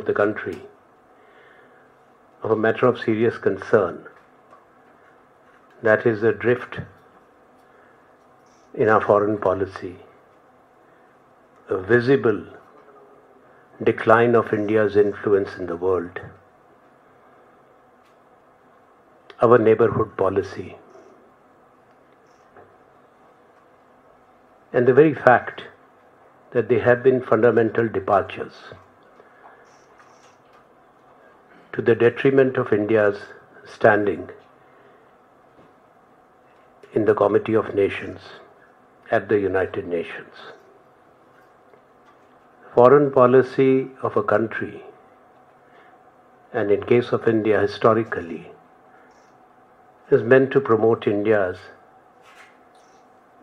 the country, of a matter of serious concern, that is the drift in our foreign policy, a visible decline of India's influence in the world, our neighborhood policy, and the very fact that there have been fundamental departures to the detriment of India's standing in the Committee of Nations at the United Nations. Foreign policy of a country, and in case of India historically, is meant to promote India's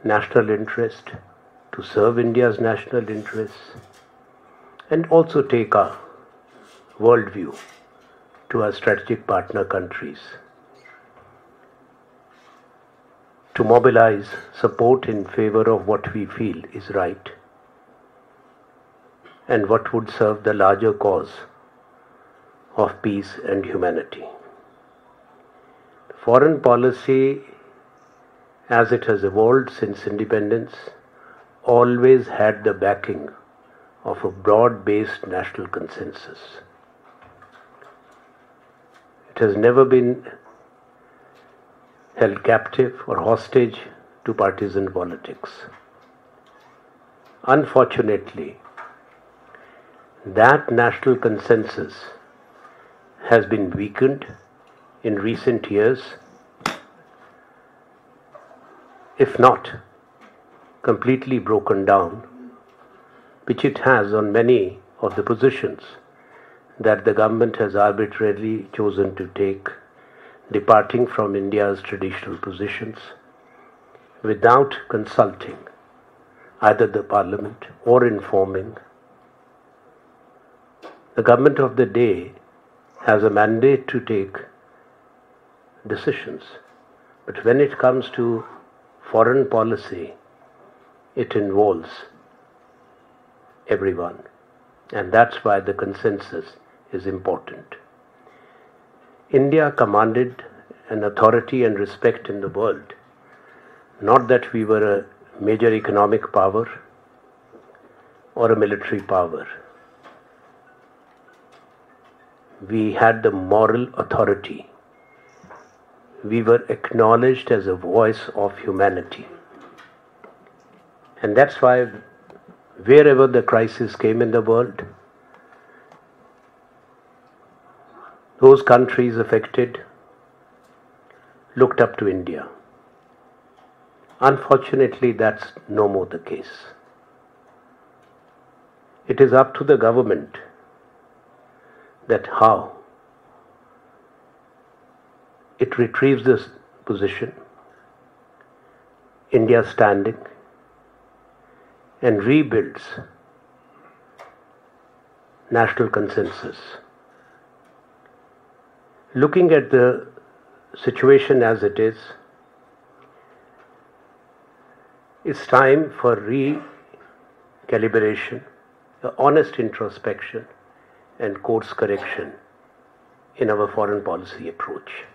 national interest, to serve India's national interests, and also take our worldview to our strategic partner countries, to mobilize support in favor of what we feel is right and what would serve the larger cause of peace and humanity. Foreign policy, as it has evolved since independence, always had the backing of a broad-based national consensus. It has never been held captive or hostage to partisan politics. Unfortunately, that national consensus has been weakened in recent years, if not completely broken down, which it has on many of the positions that the government has arbitrarily chosen to take, departing from India's traditional positions without consulting either the Parliament or informing. The government of the day has a mandate to take decisions, but when it comes to foreign policy, it involves everyone, and that's why the consensus is important. India commanded an authority and respect in the world, not that we were a major economic power or a military power. We had the moral authority. We were acknowledged as a voice of humanity. And that's why wherever the crisis came in the world, those countries affected looked up to India. Unfortunately, that's no more the case. It is up to the government that how it retrieves this position, India's standing, and rebuilds national consensus. Looking at the situation as it is, it's time for recalibration, honest introspection, and course correction in our foreign policy approach.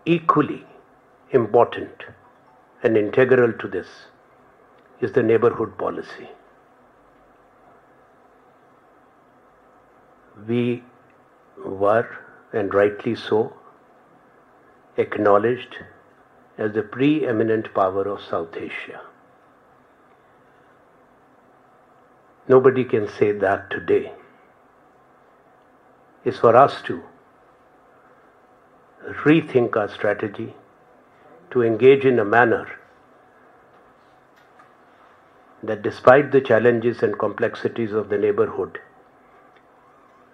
Equally important and integral to this is the neighborhood policy. We were, and rightly so, acknowledged as the preeminent power of South Asia. Nobody can say that today. It's for us to rethink our strategy, to engage in a manner that despite the challenges and complexities of the neighborhood,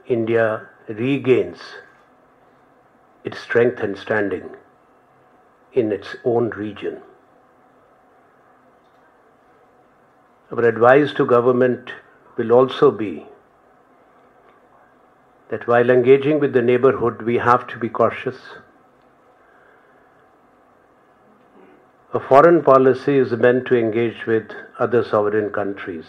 India regains its strength and standing in its own region. Our advice to government will also be that while engaging with the neighborhood, we have to be cautious. A foreign policy is meant to engage with other sovereign countries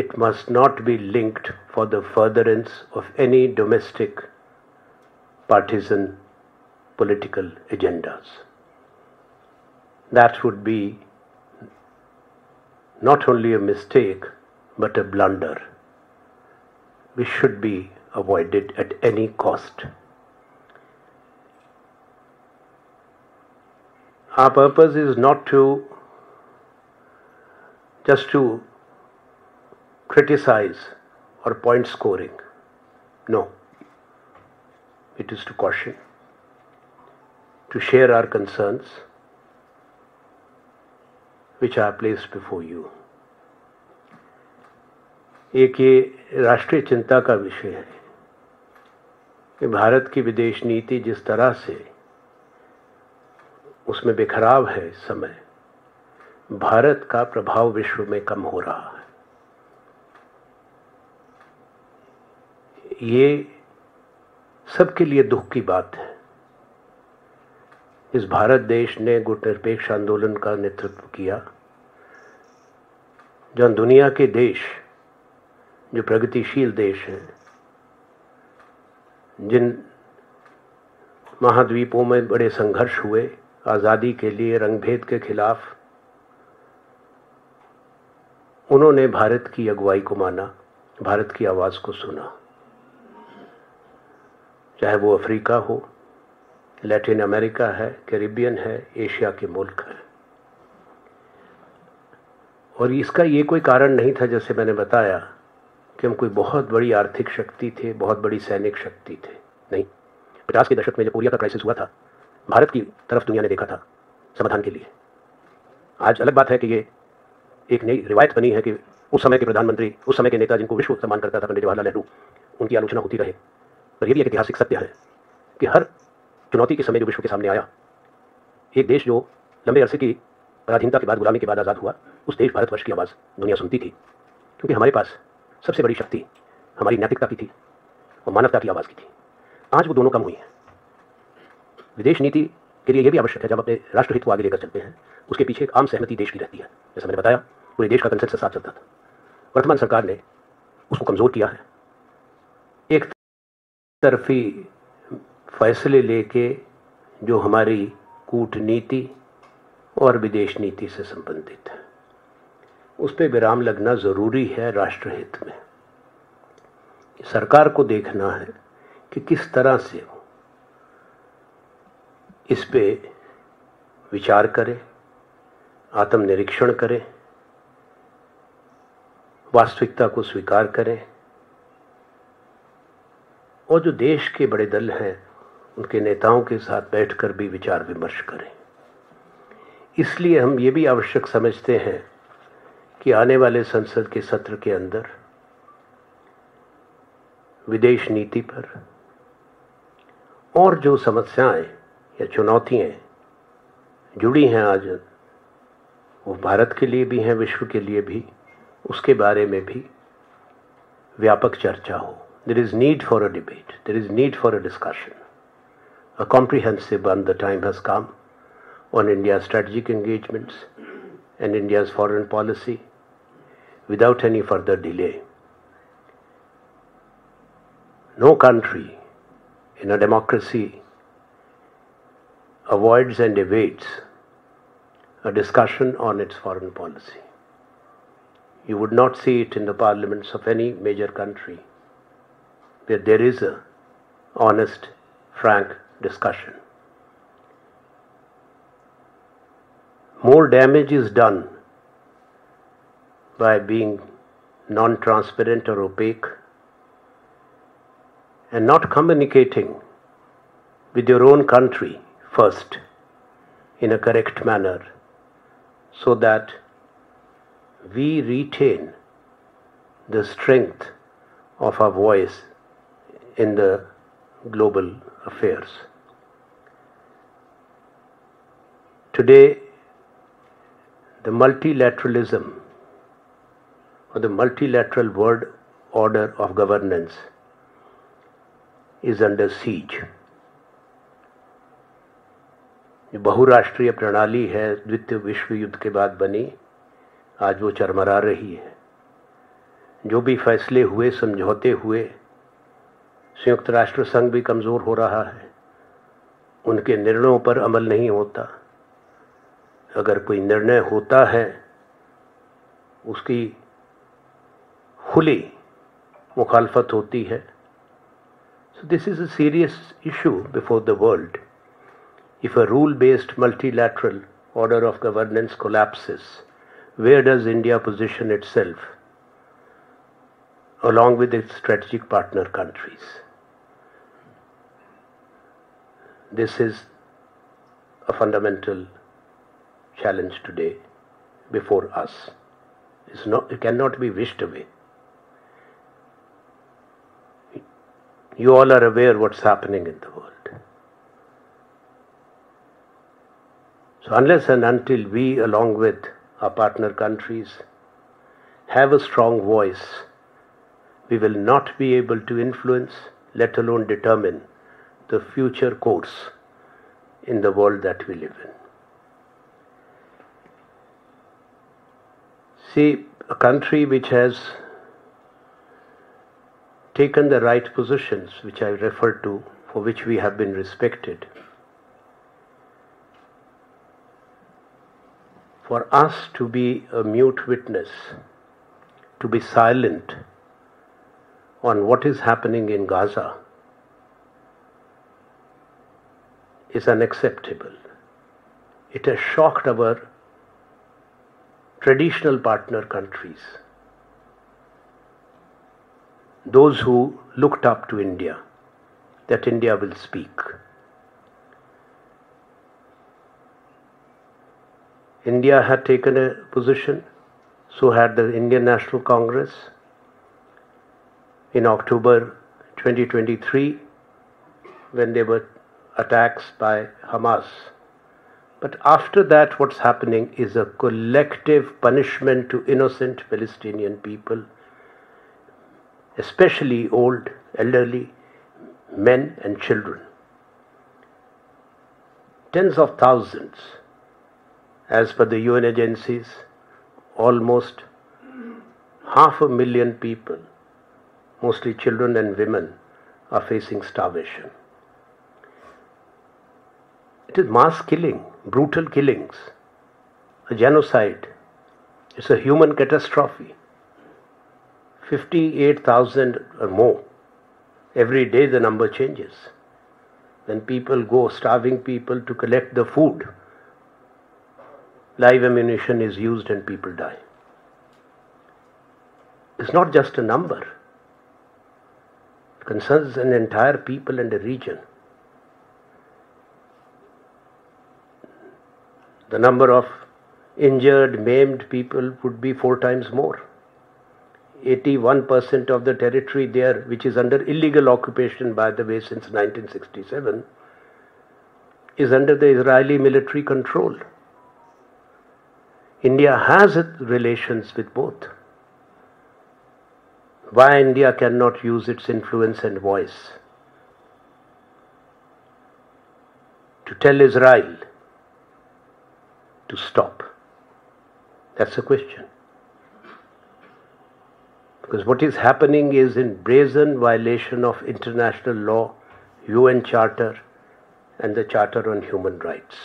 it must not be linked for the furtherance of any domestic partisan political agendas. That would be not only a mistake but a blunder which should be avoided at any cost. Our purpose is not just to criticize or point scoring. No. It is to caution, to share our concerns which are placed before you. एक ये राष्ट्रीय चिंता का विषय है कि भारत की विदेश नीति जिस तरह से उसमें बिखराव है इस समय, भारत का प्रभाव विश्व में कम हो रहा है। ये सबके लिए दुख की बात है। इस भारत देश ने गुटनिरपेक्ष आंदोलन का नेतृत्व किया, जहाँ दुनिया के देश जो प्रगतिशील देश हैं, जिन महाद्वीपों में बड़े संघर्ष हुए आज़ादी के लिए, रंगभेद के खिलाफ, उन्होंने भारत की अगुवाई को माना, भारत की आवाज़ को सुना। चाहे वो अफ्रीका हो, लैटिन अमेरिका है, कैरिबियन है, एशिया के मुल्क हैं। और इसका ये कोई कारण नहीं था, जैसे मैंने बताया, कि हम कोई बहुत बड़ी आर्थिक शक्ति थे, बहुत बड़ी सैनिक शक्ति थे। नहीं, 50 के दशक में जब कोरिया का क्राइसिस हुआ था, भारत की तरफ दुनिया ने देखा था समाधान के लिए। आज अलग बात है कि ये एक नई रिवायत बनी है कि उस समय के प्रधानमंत्री, उस समय के नेता जिनको विश्व सम्मान करता था पंडित जवाहरलाल नेहरू, उनकी आलोचना होती रहे। पर यह भी एक ऐतिहासिक सत्य है कि हर चुनौती के समय जो विश्व के सामने आया, एक देश जो लंबे अरसे की पराधीनता के बाद, गुलामी के बाद आज़ाद हुआ, उस देश भारतवर्ष की आवाज़ दुनिया सुनती थी, क्योंकि हमारे पास सबसे बड़ी शक्ति हमारी नैतिकता की थी और मानवता की आवाज़ की थी। आज वो दोनों कम हुई हैं। विदेश नीति के लिए यह भी आवश्यक है, जब अपने राष्ट्रहित को आगे लेकर चलते हैं, उसके पीछे एक आम सहमति देश की रहती है। जैसे मैंने बताया, पूरे देश का कंसेंसस साथ चलता था। वर्तमान सरकार ने उसको कमज़ोर किया है। एक तरफी फैसले लेके जो हमारी कूटनीति और विदेश नीति से संबंधित है, उस पर विराम लगना ज़रूरी है राष्ट्रहित में। सरकार को देखना है कि किस तरह से वो इस पे विचार करे, आत्मनिरीक्षण करे, वास्तविकता को स्वीकार करें, और जो देश के बड़े दल हैं उनके नेताओं के साथ बैठकर भी विचार विमर्श करें। इसलिए हम ये भी आवश्यक समझते हैं कि आने वाले संसद के सत्र के अंदर विदेश नीति पर और जो समस्याएं या चुनौतियां जुड़ी हैं आज, वो भारत के लिए भी हैं, विश्व के लिए भी, उसके बारे में भी व्यापक चर्चा हो। There is need for a debate. There is need for a discussion. A comprehensive one. The time has come on India's strategic engagements and India's foreign policy without any further delay. No country in a democracy avoids and evades a discussion on its foreign policy. You would not see it in the parliaments of any major country where there is a honest, frank discussion. More damage is done by being non-transparent or opaque and not communicating with your own country first in a correct manner, so that we retain the strength of our voice in the global affairs. Today, the multilateralism or the multilateral world order of governance is under siege. जो बहुराष्ट्रीय प्रणाली है द्वितीय विश्व युद्ध के बाद बनी, आज वो चरमरा रही है। जो भी फैसले हुए, समझौते हुए, संयुक्त राष्ट्र संघ भी कमज़ोर हो रहा है, उनके निर्णयों पर अमल नहीं होता। अगर कोई निर्णय होता है उसकी खुली मुखालफत होती है। So this is a serious issue before the world. If a rule-based multilateral order of governance collapses, where does India position itself along with its strategic partner countries? This is a fundamental challenge today before us. It cannot be wished away. You all are aware what's happening in the world. So unless and until we, along with our partner countries, have a strong voice, we will not be able to influence, let alone determine, the future course in the world that we live in. See, a country which has taken the right positions, which I referred to, for which we have been respected, for us to be a mute witness, to be silent on what is happening in Gaza, is unacceptable. It has shocked our traditional partner countries, those who looked up to India, that India will speak. India had taken a position, so had the Indian National Congress in October 2023 when there were attacks by Hamas. But after that, what's happening is a collective punishment to innocent Palestinian people, especially old, elderly, men and children. Tens of thousands, as per the UN agencies, almost 500,000 people, mostly children and women, are facing starvation. It is mass killing, brutal killings, a genocide. It's a human catastrophe. 58,000 or more. Every day the number changes. When people go, starving people, to collect the food, live ammunition is used and people die. It's not just a number. It concerns an entire people and a region. The number of injured, maimed people would be 4 times more. 81% of the territory there, which is under illegal occupation, by the way, since 1967, is under the Israeli military control. India has relations with both. Why India cannot use its influence and voice to tell Israel to stop? That's the question. Because what is happening is in brazen violation of international law, UN Charter, and the Charter on Human Rights.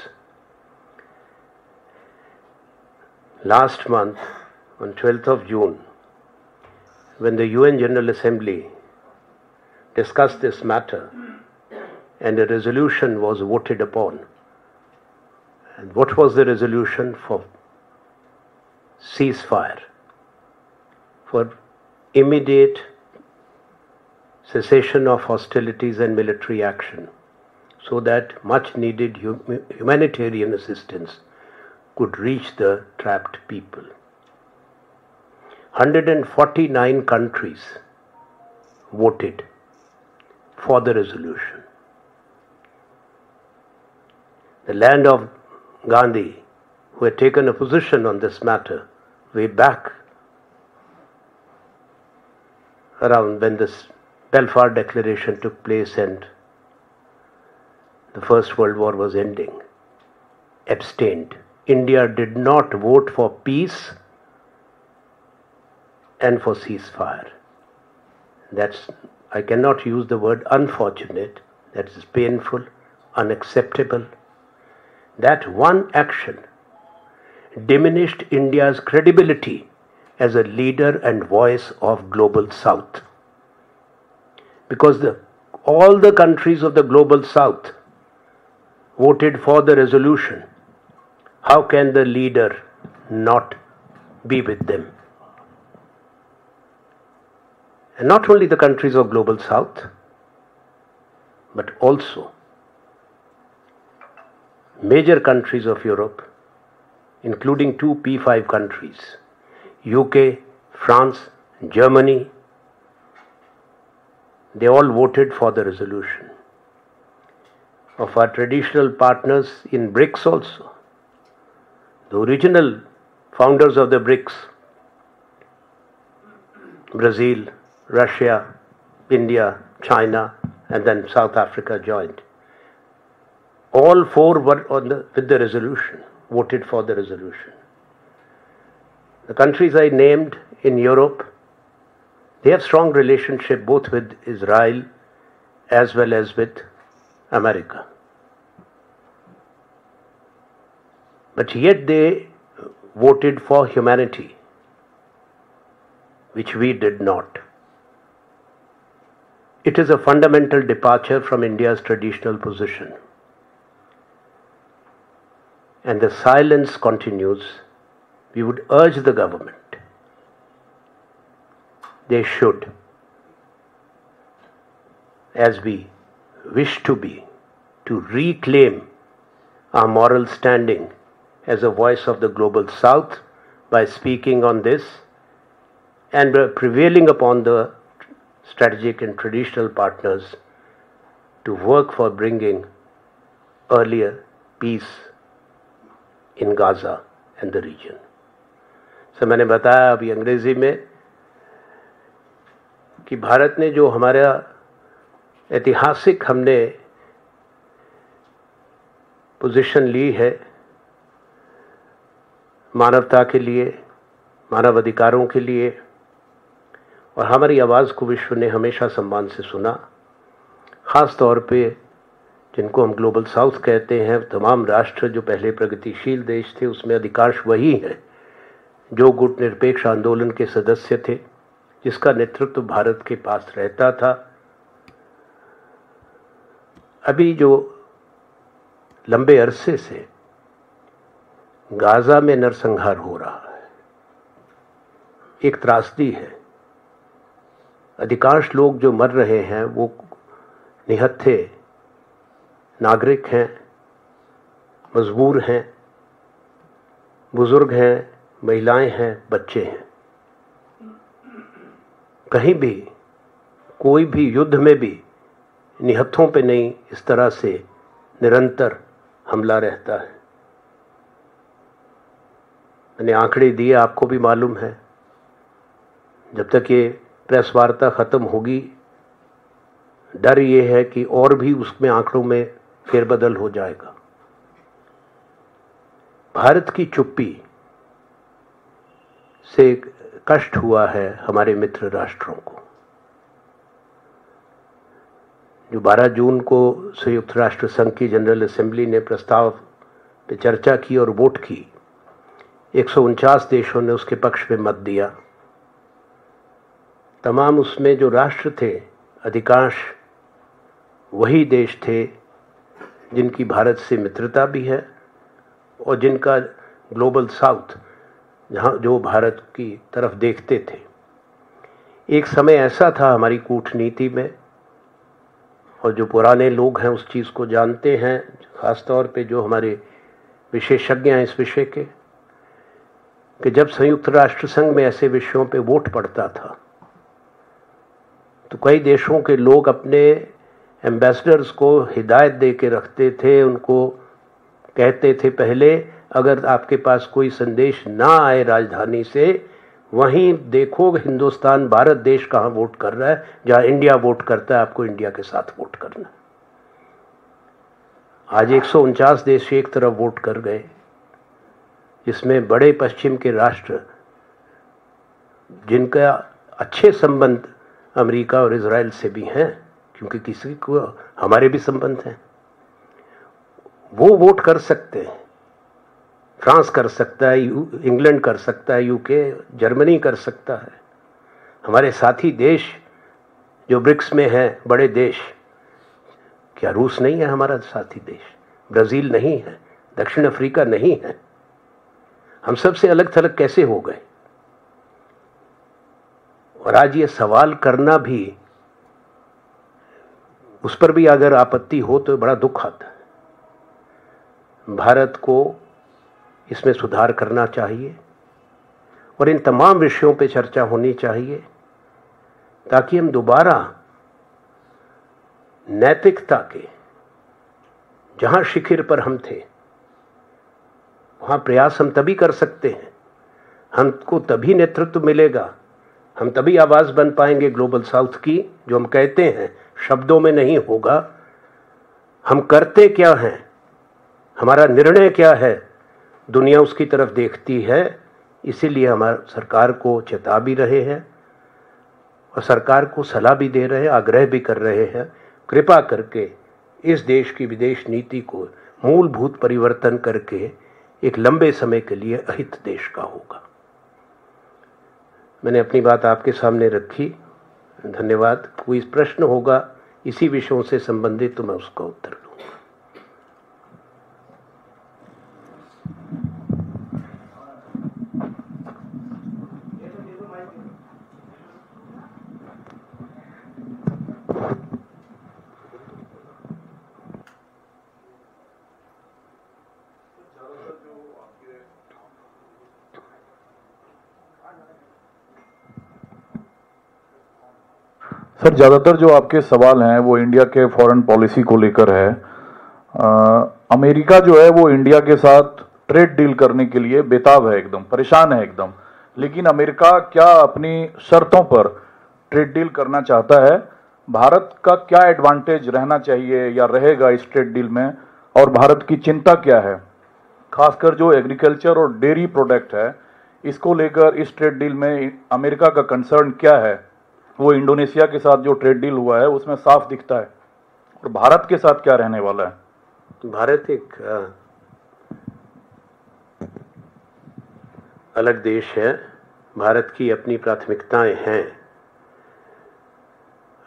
Last month, on 12th of June, when the UN General Assembly discussed this matter and a resolution was voted upon, and what was the resolution? For ceasefire, for immediate cessation of hostilities and military action, so that much needed humanitarian assistance could reach the trapped people. 149 countries voted for the resolution. The land of Gandhi, who had taken a position on this matter way back around when this Balfour Declaration took place and the First World War was ending, abstained. India did not vote for peace and for ceasefire. I cannot use the word unfortunate, that is painful, unacceptable. That one action diminished India's credibility as a leader and voice of Global South. Because all the countries of the Global South voted for the resolution, how can the leader not be with them? And not only the countries of Global South, but also major countries of Europe, including 2 P5 countries, UK, France, Germany, they all voted for the resolution. Of our traditional partners in BRICS also, the original founders of the BRICS, Brazil, Russia, India, China, and then South Africa joined. All 4 were with the resolution, voted for the resolution. The countries I named in Europe, they have strong relationship both with Israel as well as with America. But yet they voted for humanity, which we did not. It is a fundamental departure from India's traditional position. And the silence continues. We would urge the government, they should, as we wish to be, to reclaim our moral standing as a voice of the Global South by speaking on this and prevailing upon the strategic and traditional partners to work for bringing earlier peace in Gaza and the region. So मैंने बताया अभी अंग्रेजी में कि भारत ने जो हमारा ऐतिहासिक हमने पोजीशन ली है मानवता के लिए, मानव अधिकारों के लिए, और हमारी आवाज़ को विश्व ने हमेशा सम्मान से सुना। ख़ास तौर पे जिनको हम ग्लोबल साउथ कहते हैं, तमाम राष्ट्र जो पहले प्रगतिशील देश थे, उसमें अधिकांश वही हैं जो गुट निरपेक्ष आंदोलन के सदस्य थे, जिसका नेतृत्व भारत के पास रहता था। अभी जो लंबे अरसे से गाज़ा में नरसंहार हो रहा है, एक त्रासदी है। अधिकांश लोग जो मर रहे हैं वो निहत्थे नागरिक हैं, मजबूर हैं, बुजुर्ग हैं, महिलाएं हैं, बच्चे हैं। कहीं भी कोई भी युद्ध में भी निहत्थों पे नहीं इस तरह से निरंतर हमला रहता है। मैंने आंकड़े दिए, आपको भी मालूम है। जब तक ये प्रेस वार्ता ख़त्म होगी, डर ये है कि और भी उसमें आंकड़ों में फेरबदल हो जाएगा। भारत की चुप्पी से कष्ट हुआ है हमारे मित्र राष्ट्रों को। जो 12 जून को संयुक्त राष्ट्र संघ की जनरल असेंबली ने प्रस्ताव पे चर्चा की और वोट की, 149 देशों ने उसके पक्ष में मत दिया। तमाम उसमें जो राष्ट्र थे, अधिकांश वही देश थे जिनकी भारत से मित्रता भी है और जिनका ग्लोबल साउथ जहाँ जो भारत की तरफ देखते थे। एक समय ऐसा था हमारी कूटनीति में, और जो पुराने लोग हैं उस चीज़ को जानते हैं, ख़ास तौर पे जो हमारे विशेषज्ञ हैं इस विषय के, कि जब संयुक्त राष्ट्र संघ में ऐसे विषयों पे वोट पड़ता था तो कई देशों के लोग अपने एम्बेसडर्स को हिदायत दे के रखते थे, उनको कहते थे पहले अगर आपके पास कोई संदेश ना आए राजधानी से, वहीं देखो हिंदुस्तान भारत देश कहाँ वोट कर रहा है, जहाँ इंडिया वोट करता है आपको इंडिया के साथ वोट करना। आज 149 देश एक तरफ वोट कर गए, जिसमें बड़े पश्चिम के राष्ट्र जिनका अच्छे संबंध अमेरिका और इजराइल से भी हैं, क्योंकि किसी को हमारे भी संबंध हैं, वो वोट कर सकते हैं। फ्रांस कर सकता है, इंग्लैंड कर सकता है, यूके, जर्मनी कर सकता है। हमारे साथी देश जो ब्रिक्स में हैं, बड़े देश, क्या रूस नहीं है हमारा साथी देश? ब्राजील नहीं है? दक्षिण अफ्रीका नहीं है? हम सबसे अलग थलग कैसे हो गए? और आज ये सवाल करना भी, उस पर भी अगर आपत्ति हो तो बड़ा दुख आता है। भारत को इसमें सुधार करना चाहिए और इन तमाम विषयों पे चर्चा होनी चाहिए, ताकि हम दोबारा नैतिकता के जहां शिखर पर हम थे, वहां प्रयास हम तभी कर सकते हैं, हमको तभी नेतृत्व मिलेगा, हम तभी आवाज बन पाएंगे ग्लोबल साउथ की। जो हम कहते हैं शब्दों में नहीं होगा, हम करते क्या हैं, हमारा निर्णय क्या है, दुनिया उसकी तरफ देखती है। इसीलिए हमारा सरकार को चेता भी रहे हैं और सरकार को सलाह भी दे रहे हैं, आग्रह भी कर रहे हैं, कृपा करके इस देश की विदेश नीति को मूलभूत परिवर्तन करके एक लंबे समय के लिए अहित देश का होगा। मैंने अपनी बात आपके सामने रखी, धन्यवाद। कोई प्रश्न होगा इसी विषयों से संबंधित तो मैं उसका उत्तर दूंगा। सर, ज़्यादातर जो आपके सवाल हैं वो इंडिया के फॉरेन पॉलिसी को लेकर है। अमेरिका जो है वो इंडिया के साथ ट्रेड डील करने के लिए बेताब है, एकदम परेशान है एकदम। लेकिन अमेरिका क्या अपनी शर्तों पर ट्रेड डील करना चाहता है? भारत का क्या एडवांटेज रहना चाहिए या रहेगा इस ट्रेड डील में, और भारत की चिंता क्या है? खासकर जो एग्रीकल्चर और डेयरी प्रोडक्ट है, इसको लेकर इस ट्रेड डील में अमेरिका का कंसर्न क्या है? वो इंडोनेशिया के साथ जो ट्रेड डील हुआ है उसमें साफ दिखता है। और भारत के साथ क्या रहने वाला है? भारत एक अलग देश है, भारत की अपनी प्राथमिकताएं हैं।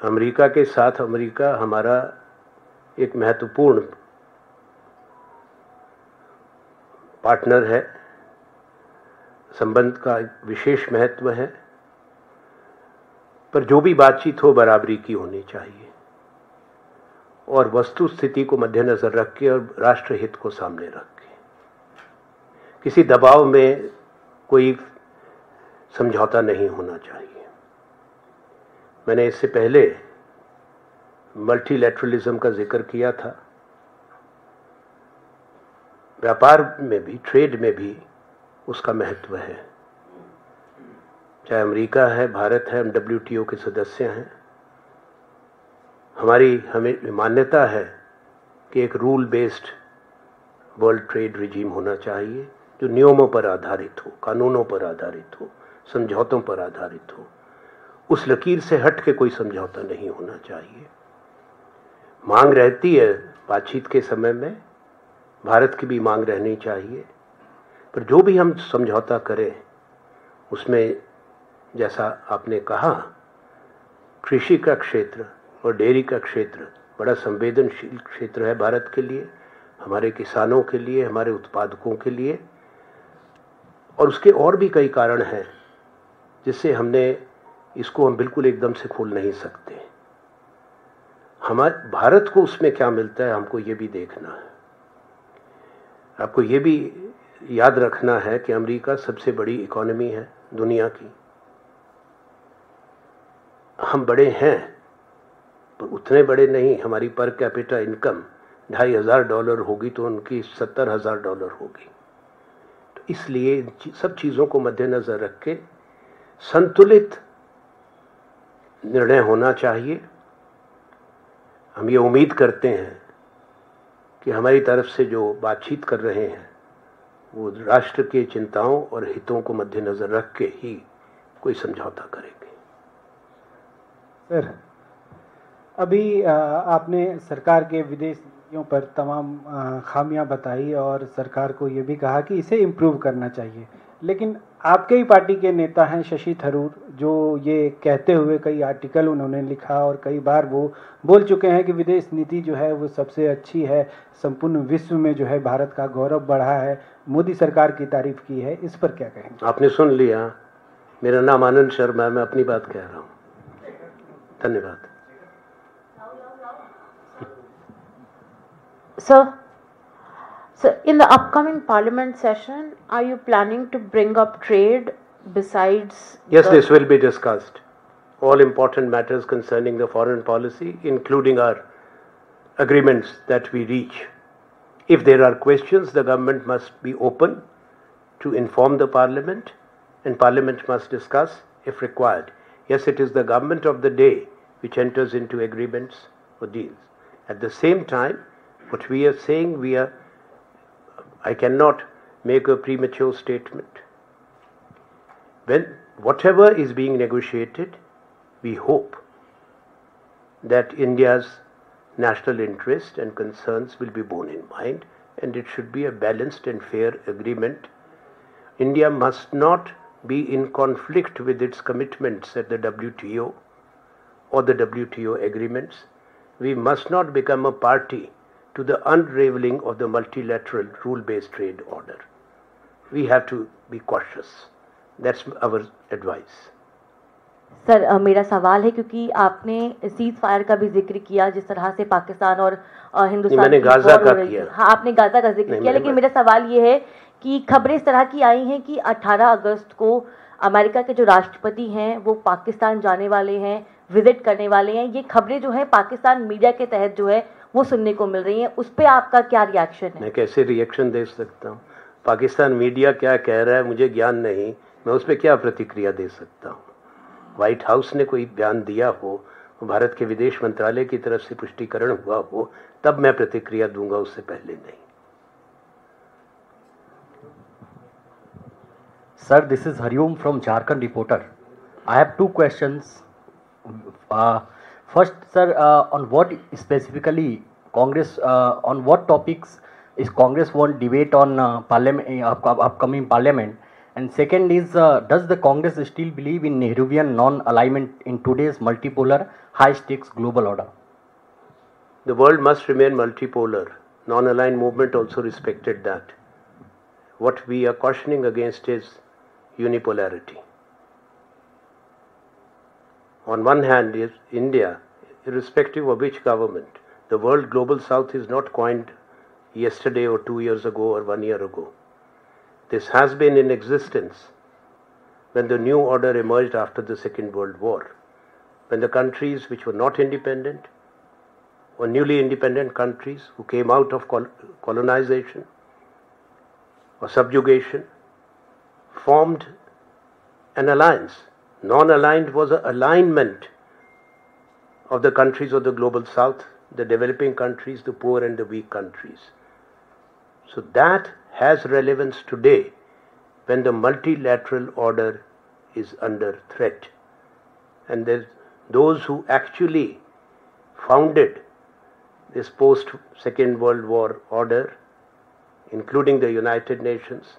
अमेरिका के साथ अमेरिका हमारा एक महत्वपूर्ण पार्टनर है, संबंध का विशेष महत्व है, पर जो भी बातचीत हो बराबरी की होनी चाहिए और वस्तु स्थिति को मद्देनजर रख के और राष्ट्र हित को सामने रख के। किसी दबाव में कोई समझौता नहीं होना चाहिए। मैंने इससे पहले मल्टीलैटरलिज्म का जिक्र किया था। व्यापार में भी, ट्रेड में भी उसका महत्व है। चाहे अमेरिका है, भारत है, हम WTO के सदस्य हैं। हमें मान्यता है कि एक rule based world trade regime होना चाहिए, जो नियमों पर आधारित हो, कानूनों पर आधारित हो, समझौतों पर आधारित हो। उस लकीर से हट के कोई समझौता नहीं होना चाहिए। मांग रहती है बातचीत के समय में, भारत की भी मांग रहनी चाहिए, पर जो भी हम समझौता करें उसमें, जैसा आपने कहा, कृषि का क्षेत्र और डेयरी का क्षेत्र बड़ा संवेदनशील क्षेत्र है भारत के लिए, हमारे किसानों के लिए, हमारे उत्पादकों के लिए। और उसके और भी कई कारण हैं जिससे हम बिल्कुल एकदम से खोल नहीं सकते। हमारे भारत को उसमें क्या मिलता है, हमको ये भी देखना है। आपको ये भी याद रखना है कि अमेरिका सबसे बड़ी इकोनॉमी है दुनिया की। हम बड़े हैं पर उतने बड़े नहीं। हमारी पर कैपिटा इनकम $2,500 होगी तो उनकी $70,000 होगी। तो इसलिए सब चीज़ों को मद्देनज़र रख के संतुलित निर्णय होना चाहिए। हम ये उम्मीद करते हैं कि हमारी तरफ से जो बातचीत कर रहे हैं वो राष्ट्र के चिंताओं और हितों को मद्देनज़र रख के ही कोई समझौता करेंगे। सर, अभी आपने सरकार के विदेश नीतियों पर तमाम खामियां बताई और सरकार को ये भी कहा कि इसे इम्प्रूव करना चाहिए, लेकिन आपके ही पार्टी के नेता हैं शशि थरूर, जो ये कहते हुए कई आर्टिकल उन्होंने लिखा और कई बार वो बोल चुके हैं कि विदेश नीति जो है वो सबसे अच्छी है, संपूर्ण विश्व में जो है भारत का गौरव बढ़ा है, मोदी सरकार की तारीफ की है। इस पर क्या कहेंगे? आपने सुन लिया, मेरा नाम आनंद शर्मा है, मैं अपनी बात कह रहा हूँ। धन्यवाद। So in the upcoming parliament session, are you planning to bring up trade besides? Yes, this will be discussed. All important matters concerning the foreign policy, including our agreements that we reach. If there are questions, the government must be open to inform the parliament, and parliament must discuss if required. Yes, it is the government of the day which enters into agreements or deals. At the same time, what we are saying, I cannot make a premature statement. When whatever is being negotiated, we hope that India's national interest and concerns will be borne in mind, and it should be a balanced and fair agreement. India must not be in conflict with its commitments at the WTO or the WTO agreements. We must not become a party to the unraveling of the multilateral rule-based trade order. We have to be cautious. That's our advice. Sir, मेरा सवाल है, क्योंकि आपने cease fire का भी जिक्र किया, जिस तरह से पाकिस्तान और हिंदुस्तान मैंने गाजा का किया। हाँ, आपने गाजा का जिक्र किया, लेकिन मेरा सवाल ये है कि खबरें इस तरह की आई हैं कि 18 अगस्त को अमेरिका के जो राष्ट्रपति हैं वो पाकिस्तान जाने वाले हैं, विजिट करने वाले हैं। ये खबरें जो है पाकिस्तान मीडिया के तहत जो है वो सुनने को मिल रही हैं, उस पर आपका क्या रिएक्शन है? मैं कैसे रिएक्शन दे सकता हूँ? पाकिस्तान मीडिया क्या कह रहा है मुझे ज्ञान नहीं, मैं उस पर क्या प्रतिक्रिया दे सकता हूँ? व्हाइट हाउस ने कोई बयान दिया हो, भारत के विदेश मंत्रालय की तरफ से पुष्टिकरण हुआ हो, तब मैं प्रतिक्रिया दूंगा, उससे पहले नहीं। Sir, this is Hariom from Jharkhand Reporter. I have two questions. First, sir, on what specifically Congress, on what topics is Congress want debate on upcoming parliament? And second is, does the Congress still believe in Nehruvian non-alignment in today's multipolar, high-stakes global order? The world must remain multipolar. Non-aligned movement also respected that. What we are cautioning against is unipolarity. On one hand is India, irrespective of which government. The world global south is not coined yesterday or 2 years ago or 1 year ago. This has been in existence when the new order emerged after the Second World War, when the countries which were not independent or newly independent countries who came out of colonization or subjugation formed an alliance. Non-aligned was an alignment of the countries of the global south, the developing countries, the poor and the weak countries. So that has relevance today when the multilateral order is under threat. And there's those who actually founded this post-Second World War order, including the United Nations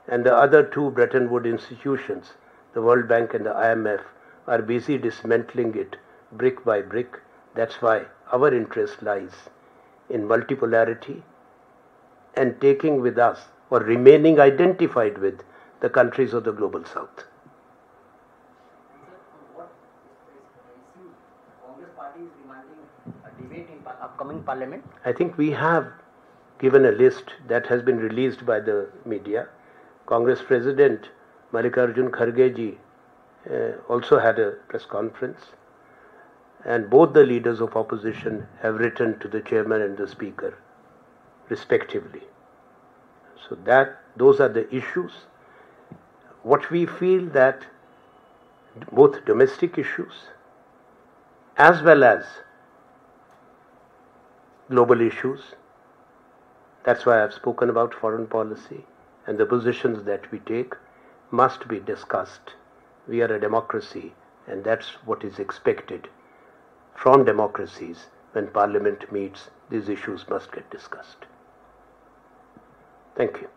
and the other two Bretton Woods institutions, the World Bank and the IMF, are busy dismantling it brick by brick. That's why our interest lies in multipolarity and taking with us or remaining identified with the countries of the global south. What issue Congress party is demanding a debate in upcoming parliament? I think we have given a list that has been released by the media. Congress President Mallikarjun Kharge ji also had a press conference, and both the leaders of opposition have written to the chairman and the speaker respectively. So those are the issues. What we feel that both domestic issues as well as global issues, that's why I've spoken about foreign policy, and the positions that we take must be discussed We are a democracy, and that's what is expected from democracies. When Parliament meets, these issues must get discussed. Thank you.